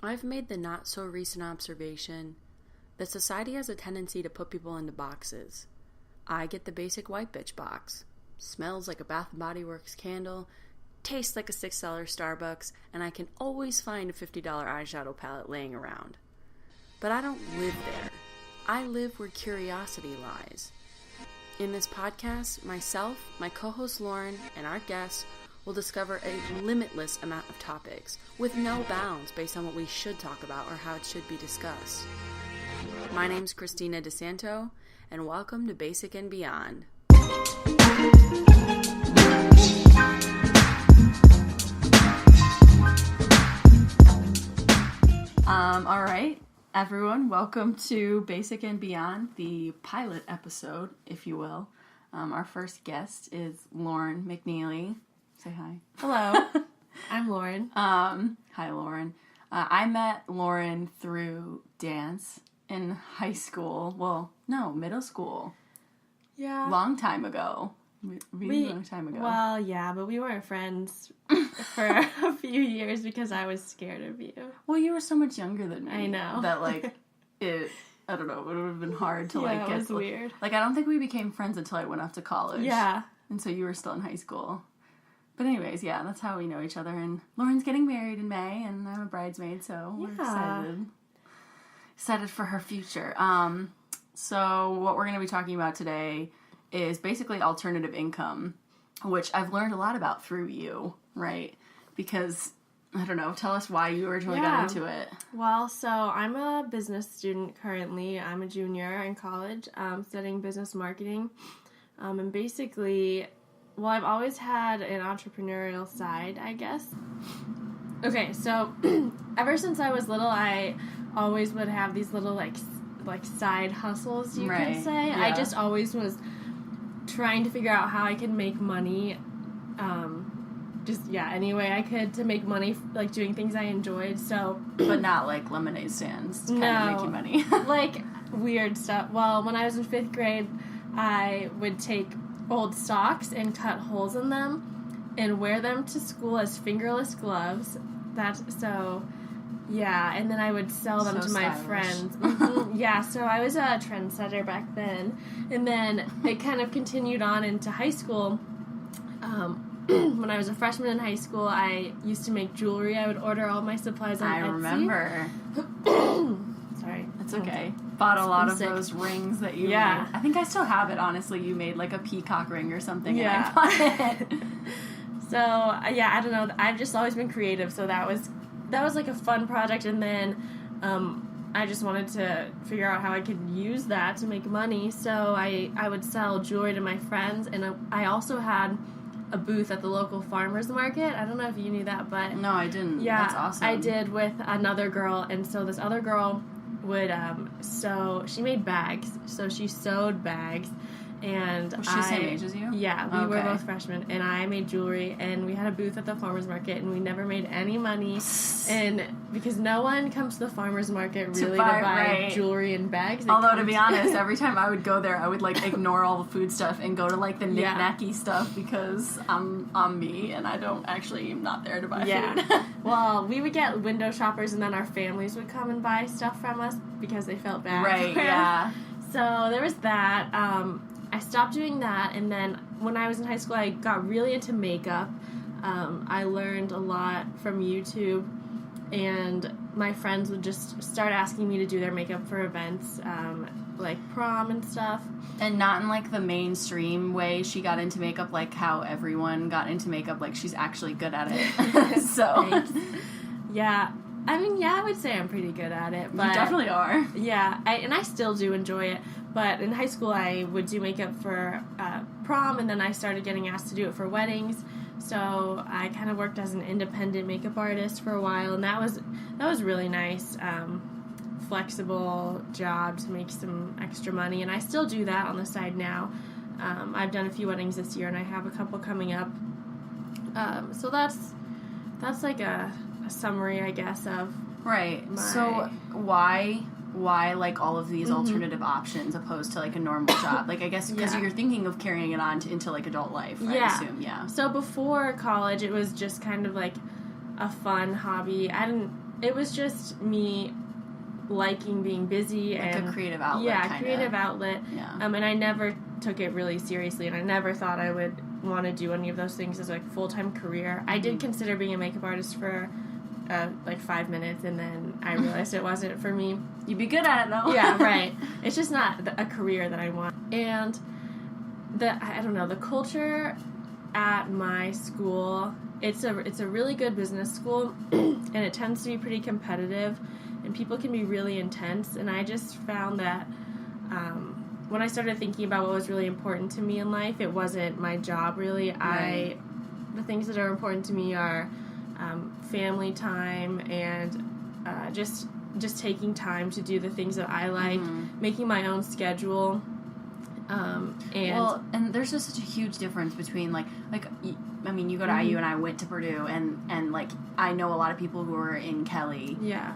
I've made the not-so-recent observation that society has a tendency to put people into boxes. I get the basic white bitch box. Smells like a Bath & Body Works candle, tastes like a $6 Starbucks, and I can always find a $50 eyeshadow palette laying around. But I don't live there. I live where curiosity lies. In this podcast, myself, my co-host Lauren, and our guests will discover a limitless amount of topics with no bounds based on what we should talk about or how it should be discussed. My name's Christina DeSanto, and welcome to Basic and Beyond. All right, everyone, welcome to Basic and Beyond, the pilot episode, if you will. Our first guest is Lauren McNeely. Say hi. Hello, I'm Lauren. Hi, Lauren. I met Lauren through dance in high school. Well, no, middle school. Yeah. Long time ago. Long time ago. Well, yeah, but we weren't friends for a few years because I was scared of you. Well, you were so much younger than me. I know. That, I don't know, it would have been hard to, it get... was weird. I don't think we became friends until I went off to college. Yeah. And so you were still in high school. But anyways, yeah, that's how we know each other. And Lauren's getting married in May, and I'm a bridesmaid, so we're excited for her future. So what we're going to be talking about today is basically alternative income, which I've learned a lot about through you, right? Because, I don't know, tell us why you originally got into it. Well, so I'm a business student currently. I'm a junior in college, studying business marketing. And basically... Well, I've always had an entrepreneurial side, I guess. Okay, so ever since I was little, I always would have these little, like side hustles, you could say. Yeah. I just always was trying to figure out how I could make money, any way I could to make money, doing things I enjoyed, so... But not, lemonade stands to kind of make you money. Weird stuff. Well, when I was in 5th grade, I would take... old socks and cut holes in them and wear them to school as fingerless gloves. And then I would sell them to my friends. Mm-hmm. Yeah, so I was a trendsetter back then. And then it kind of continued on into high school. When I was a freshman in high school, I used to make jewelry. I would order all my supplies on Etsy. I remember. Sorry. It's okay. Bought a lot of those rings that you made. I think I still have it, honestly. You made a peacock ring or something. Yeah. And I bought it. So, I don't know. I've just always been creative, so that was a fun project. And then I just wanted to figure out how I could use that to make money. So I would sell jewelry to my friends, and I also had a booth at the local farmer's market. I don't know if you knew that, but... No, I didn't. Yeah, that's awesome. I did with another girl, and so this other girl... would she made bags, so she sewed bags, and was she the same age as you? Yeah, we were both freshmen, and I made jewelry, and we had a booth at the farmer's market, and we never made any money, and because no one comes to the farmer's market really to buy jewelry and bags. Although, to be honest, every time I would go there, I would ignore all the food stuff and go to the knick-knacky stuff because I'm me, and I'm not there to buy food. Well, we would get window shoppers, and then our families would come and buy stuff from us because they felt bad. Right, yeah. So there was that. I stopped doing that, and then when I was in high school, I got really into makeup. I learned a lot from YouTube, and my friends would just start asking me to do their makeup for events, like prom and stuff. And not in, the mainstream way she got into makeup, how everyone got into makeup, she's actually good at it. So. Thanks. Yeah. I would say I'm pretty good at it. But you definitely are. Yeah, and I still do enjoy it. But in high school, I would do makeup for prom, and then I started getting asked to do it for weddings. So I kind of worked as an independent makeup artist for a while, and that was really nice. Flexible job to make some extra money, and I still do that on the side now. I've done a few weddings this year, and I have a couple coming up. So that's a summary, I guess, of So why all of these alternative options opposed to a normal job? I guess because you're thinking of carrying it on into adult life, I assume. So before college, it was just kind of a fun hobby. I didn't it was just me liking being busy, like and a creative outlet. Yeah, creative outlet. Yeah. And I never took it really seriously, and I never thought I would want to do any of those things as like full-time career. I did consider being a makeup artist for like 5 minutes, and then I realized it wasn't for me. You'd be good at it though. Yeah, right. It's just not a career that I want. And I don't know, the culture at my school, it's a really good business school, and it tends to be pretty competitive, and people can be really intense. And I just found that when I started thinking about what was really important to me in life, it wasn't my job really. Right. The things that are important to me are family time, and just taking time to do the things that I like, making my own schedule. And there's just such a huge difference between I mean, you go to IU and I went to Purdue, and like I know a lot of people who are in Kelly. Yeah.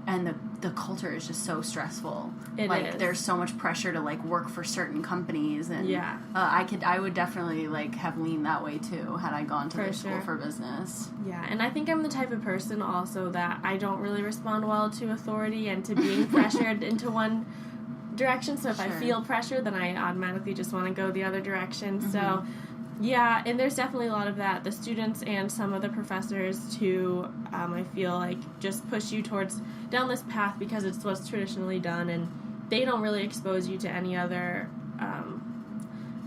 And the culture is just so stressful. It is. There's so much pressure to like work for certain companies, and yeah. I would definitely like have leaned that way too had I gone to the school for business. Yeah, and I think I'm the type of person also that I don't really respond well to authority and to being pressured into one direction. So if I feel pressure, then I automatically just want to go the other direction. So yeah, and there's definitely a lot of that. The students and some of the professors too, I feel like just push you down this path because it's what's traditionally done, and they don't really expose you to any other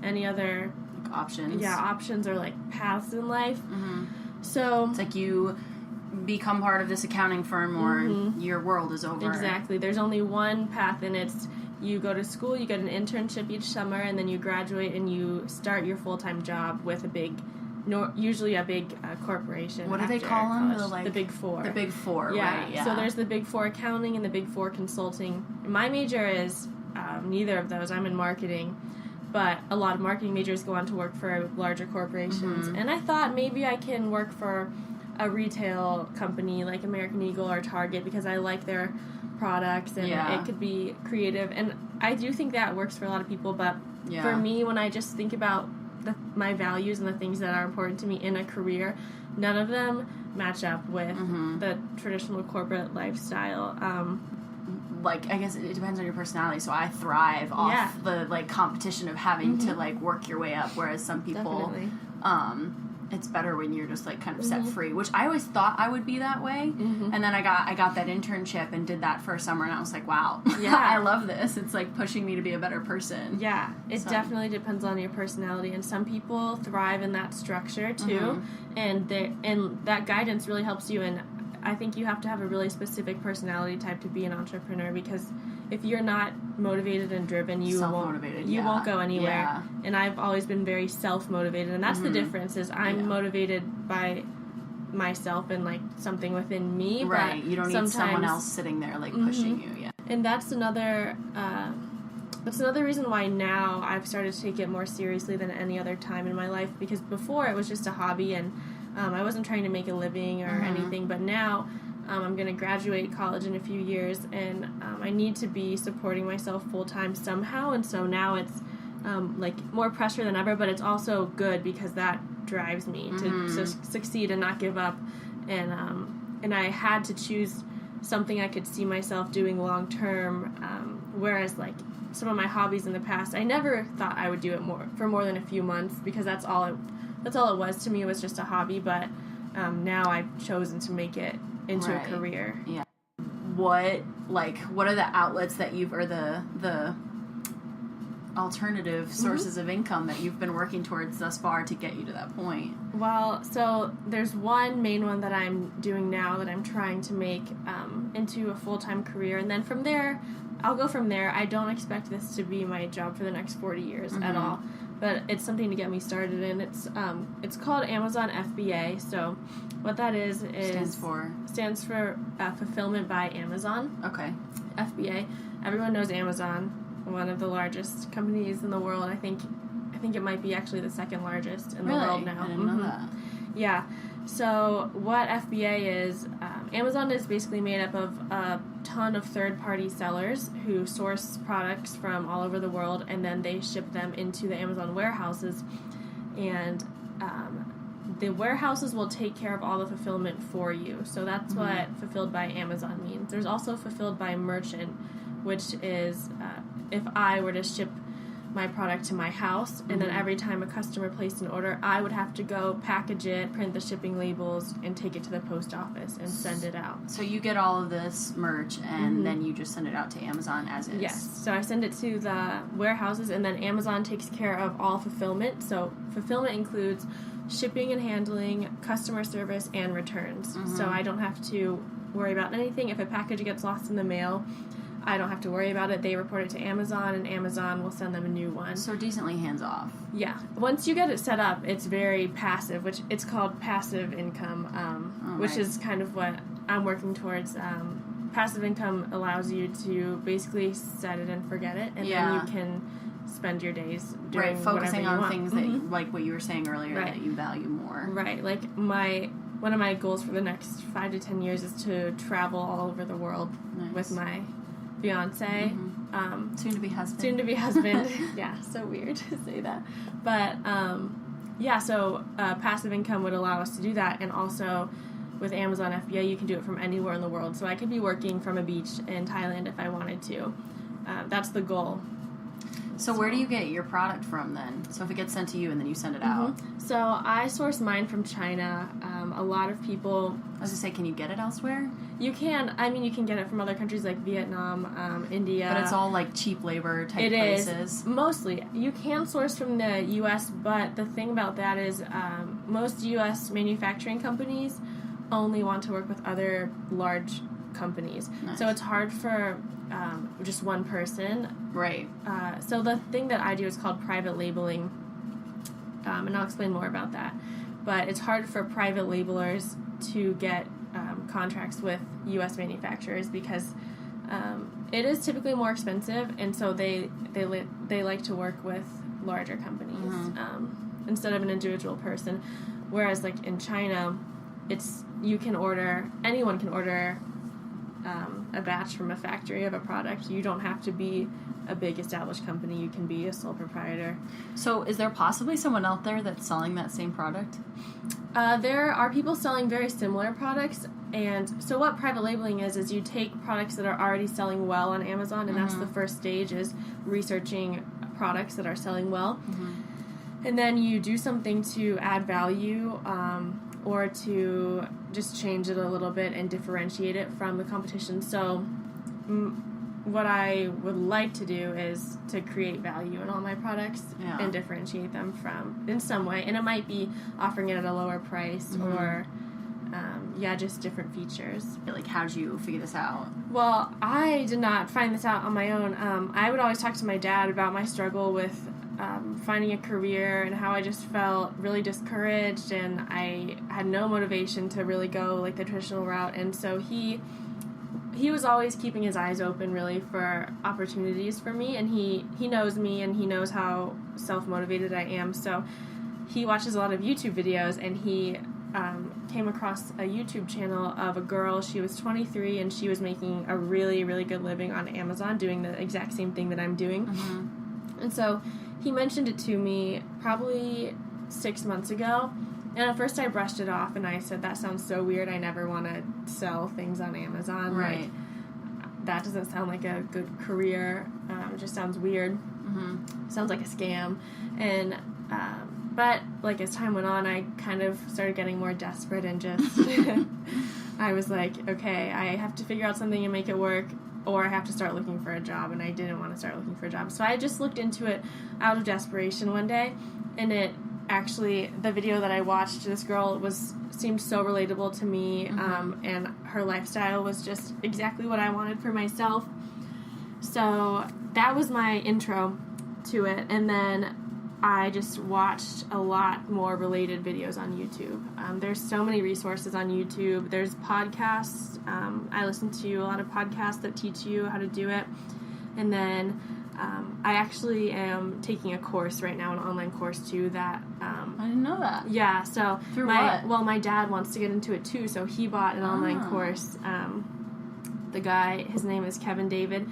like options. Yeah, options or like paths in life. So it's like you become part of this accounting firm, or your world is over. Exactly. There's only one path, and it's you go to school, you get an internship each summer, and then you graduate and you start your full-time job with usually a big corporation. What do they call them? The Big Four. The Big Four, yeah. right, yeah. So there's the Big Four accounting and the Big Four consulting. My major is neither of those. I'm in marketing. But a lot of marketing majors go on to work for larger corporations. And I thought maybe I can work for a retail company like American Eagle or Target because I like their products, and it could be creative. And I do think that works for a lot of people, but for me, when I just think about my values and the things that are important to me in a career, none of them match up with the traditional corporate lifestyle. I guess it depends on your personality. So I thrive off the competition of having to work your way up, whereas some people it's better when you're just kind of set free, which I always thought I would be that way. And then I got that internship and did that for a summer, and I was like, wow, I love this. It's pushing me to be a better person. Yeah, it definitely depends on your personality, and some people thrive in that structure too, and that guidance really helps you. And I think you have to have a really specific personality type to be an entrepreneur, because if you're not motivated and driven, you won't go anywhere. Yeah. And I've always been very self-motivated, and that's the difference, is I'm motivated by myself and something within me. Right. But you don't need someone else sitting there pushing you. Yeah. And that's another reason why now I've started to take it more seriously than any other time in my life, because before it was just a hobby, and I wasn't trying to make a living or anything, but now I'm going to graduate college in a few years, and I need to be supporting myself full-time somehow, and so now it's more pressure than ever, but it's also good because that drives me to succeed and not give up, and I had to choose something I could see myself doing long-term, whereas some of my hobbies in the past, I never thought I would do it for more than a few months, because that's all it was to me. It was just a hobby, but now I've chosen to make it into a career. Yeah. What are the outlets that or the alternative sources of income that you've been working towards thus far to get you to that point? Well, so there's one main one that I'm doing now that I'm trying to make into a full-time career, and then from there, I'll go from there. I don't expect this to be my job for the next 40 years at all, but it's something to get me started in. It's called Amazon FBA. So what that is stands for Fulfillment by Amazon. Okay. FBA. Everyone knows Amazon, one of the largest companies in the world. I think it might be actually the second largest in the world now. I didn't know that. Yeah. So what FBA is, Amazon is basically made up of a ton of third-party sellers who source products from all over the world, and then they ship them into the Amazon warehouses. And the warehouses will take care of all the fulfillment for you. So that's what fulfilled by Amazon means. There's also fulfilled by merchant, which is if I were to ship my product to my house, and then every time a customer placed an order, I would have to go package it, print the shipping labels, and take it to the post office and send it out. So you get all of this merch, and then you just send it out to Amazon as is? Yes. So I send it to the warehouses, and then Amazon takes care of all fulfillment. So fulfillment includes shipping and handling, customer service, and returns. So I don't have to worry about anything. If a package gets lost in the mail, I don't have to worry about it. They report it to Amazon, and Amazon will send them a new one. So decently hands-off. Yeah. Once you get it set up, it's very passive, which it's called passive income, which is kind of what I'm working towards. Passive income allows you to basically set it and forget it, and then you can spend your days doing focusing on want. things that, like what you were saying earlier, that you value more. Right. Like one of my goals for the next 5 to 10 years is to travel all over the world with my fiance, soon to be husband. Yeah, so weird to say that, but so passive income would allow us to do that, and also with Amazon FBA you can do it from anywhere in the world. So I could be working from a beach in Thailand if I wanted to. That's the goal. So where do you get your product from then? So if it gets sent to you and then you send it out? So I source mine from China. A lot of people... I was going to say, can you get it elsewhere? You can. I mean, you can get it from other countries like Vietnam, India. But it's all like cheap labor type places? It is. Mostly. You can source from the U.S., but the thing about that is most U.S. manufacturing companies only want to work with other large companies. Nice. So it's hard for just one person. Right. So the thing that I do is called private labeling, and I'll explain more about that. But it's hard for private labelers to get contracts with U.S. manufacturers because it is typically more expensive, and so they like to work with larger companies instead of an individual person. Whereas like in China, anyone can order a batch from a factory of a product. You don't have to be a big established company. You can be a sole proprietor. So is there possibly someone out there that's selling that same product? There are people selling very similar products, and so what private labeling is you take products that are already selling well on Amazon, and that's the first stage, is researching products that are selling well. And then you do something to add value or to just change it a little bit and differentiate it from the competition. So what I would like to do is to create value in all my products and differentiate them in some way. And it might be offering it at a lower price or, just different features. Like, how'd you figure this out? Well, I did not find this out on my own. I would always talk to my dad about my struggle with finding a career and how I just felt really discouraged, and I had no motivation to really go like the traditional route. And so he was always keeping his eyes open really for opportunities for me, and he knows me and he knows how self-motivated I am. So he watches a lot of YouTube videos, and he came across a YouTube channel of a girl. She was 23 and she was making a really, really good living on Amazon doing the exact same thing that I'm doing. And so he mentioned it to me probably 6 months ago, and at first I brushed it off and I said, that sounds so weird. I never want to sell things on Amazon. Right. Like, that doesn't sound like a good career. It just sounds weird. Sounds like a scam. And but like as time went on, I kind of started getting more desperate and just I was like, okay, I have to figure out something and make it work, or I have to start looking for a job, and I didn't want to start looking for a job. So I just looked into it out of desperation one day, and it actually, the video that I watched, this girl seemed so relatable to me, and her lifestyle was just exactly what I wanted for myself. So that was my intro to it, and then I just watched a lot more related videos on YouTube. There's so many resources on YouTube. There's podcasts. I listen to a lot of podcasts that teach you how to do it. And then I actually am taking a course right now, an online course too, that... I didn't know that. Yeah, so... Through what? Well, my dad wants to get into it too, so he bought an online course the guy, his name is Kevin David,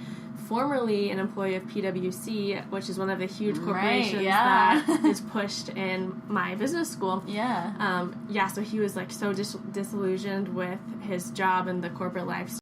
formerly an employee of PwC, which is one of the huge corporations that is pushed in my business school. Yeah. So he was like so disillusioned with his job and the corporate lifestyle.